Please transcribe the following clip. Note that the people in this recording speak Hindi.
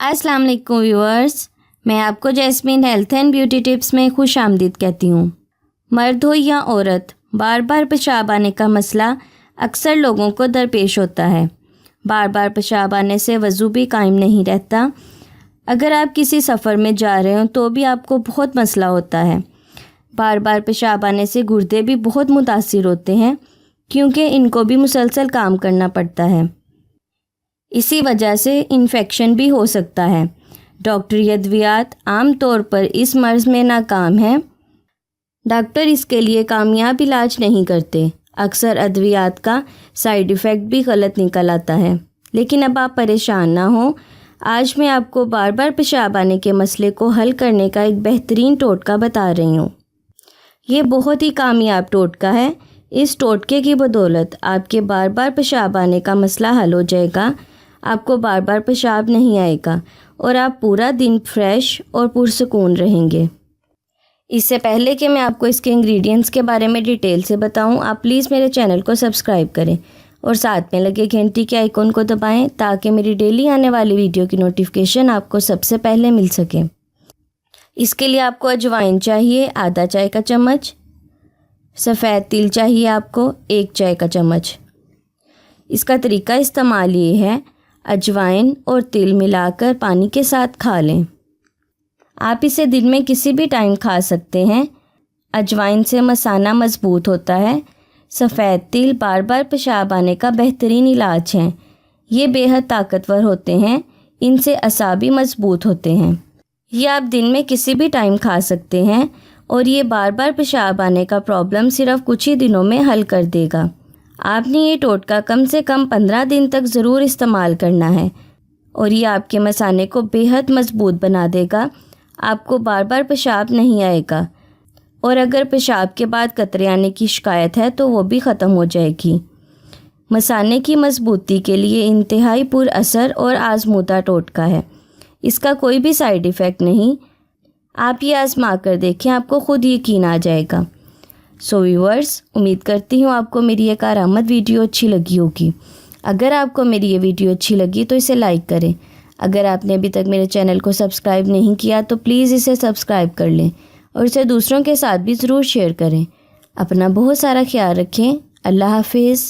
अस्सलाम वालेकुम व्यूअर्स, मैं आपको jasmine health and beauty tips में खुश आमदीद कहती हूँ। मर्द हो या औरत, बार बार पेशाब आने का मसला अक्सर लोगों को दरपेश होता है। बार बार पेशाब आने से वज़ू भी कायम नहीं रहता। अगर आप किसी सफ़र में जा रहे हो तो भी आपको बहुत मसला होता है। बार बार पेशाब आने से गुर्दे भी बहुत मुतासिर होते हैं, क्योंकि इनको भी मुसलसल काम करना पड़ता है। इसी वजह से इन्फेक्शन भी हो सकता है। डॉक्टरी अद्वियात आम तौर पर इस मर्ज़ में नाकाम हैं। डॉक्टर इसके लिए कामयाब इलाज नहीं करते। अक्सर अद्वियात का साइड इफ़ेक्ट भी गलत निकल आता है। लेकिन अब आप परेशान ना हो। आज मैं आपको बार बार पेशाब आने के मसले को हल करने का एक बेहतरीन टोटका बता रही हूँ। ये बहुत ही कामयाब टोटका है। इस टोटके की बदौलत आपके बार बार पेशाब आने का मसला हल हो जाएगा। आपको बार बार पेशाब नहीं आएगा और आप पूरा दिन फ्रेश और पुरसुकून रहेंगे। इससे पहले कि मैं आपको इसके इंग्रेडिएंट्स के बारे में डिटेल से बताऊं, आप प्लीज़ मेरे चैनल को सब्सक्राइब करें और साथ में लगे घंटी के आइकॉन को दबाएं, ताकि मेरी डेली आने वाली वीडियो की नोटिफिकेशन आपको सबसे पहले मिल सके। इसके लिए आपको अजवाइन चाहिए आधा चाय का चम्मच, सफ़ेद तिल चाहिए आपको 1 चाय का चम्मच। इसका तरीका इस्तेमाल ये है, अजवाइन और तिल मिलाकर पानी के साथ खा लें। आप इसे दिन में किसी भी टाइम खा सकते हैं। अजवाइन से मसाना मजबूत होता है। सफ़ेद तिल बार बार पेशाब आने का बेहतरीन इलाज है। ये बेहद ताकतवर होते हैं। इनसे असाबी मजबूत होते हैं। ये आप दिन में किसी भी टाइम खा सकते हैं और ये बार बार पेशाब आने का प्रॉब्लम सिर्फ कुछ ही दिनों में हल कर देगा। आपने ये टोटका कम से कम 15 दिन तक ज़रूर इस्तेमाल करना है और ये आपके मसाने को बेहद मजबूत बना देगा। आपको बार बार पेशाब नहीं आएगा और अगर पेशाब के बाद कतरे आने की शिकायत है तो वो भी ख़त्म हो जाएगी। मसाने की मजबूती के लिए इंतहाई पुरअसर और आजमूदा टोटका है। इसका कोई भी साइड इफ़ेक्ट नहीं। आप ये आजमा कर देखें, आपको ख़ुद यकीन आ जाएगा। सो व्यूअर्स, उम्मीद करती हूँ आपको मेरी ये कारआमद वीडियो अच्छी लगी होगी। अगर आपको मेरी ये वीडियो अच्छी लगी तो इसे लाइक करें। अगर आपने अभी तक मेरे चैनल को सब्सक्राइब नहीं किया तो प्लीज़ इसे सब्सक्राइब कर लें और इसे दूसरों के साथ भी ज़रूर शेयर करें। अपना बहुत सारा ख्याल रखें। अल्लाह हाफिज़।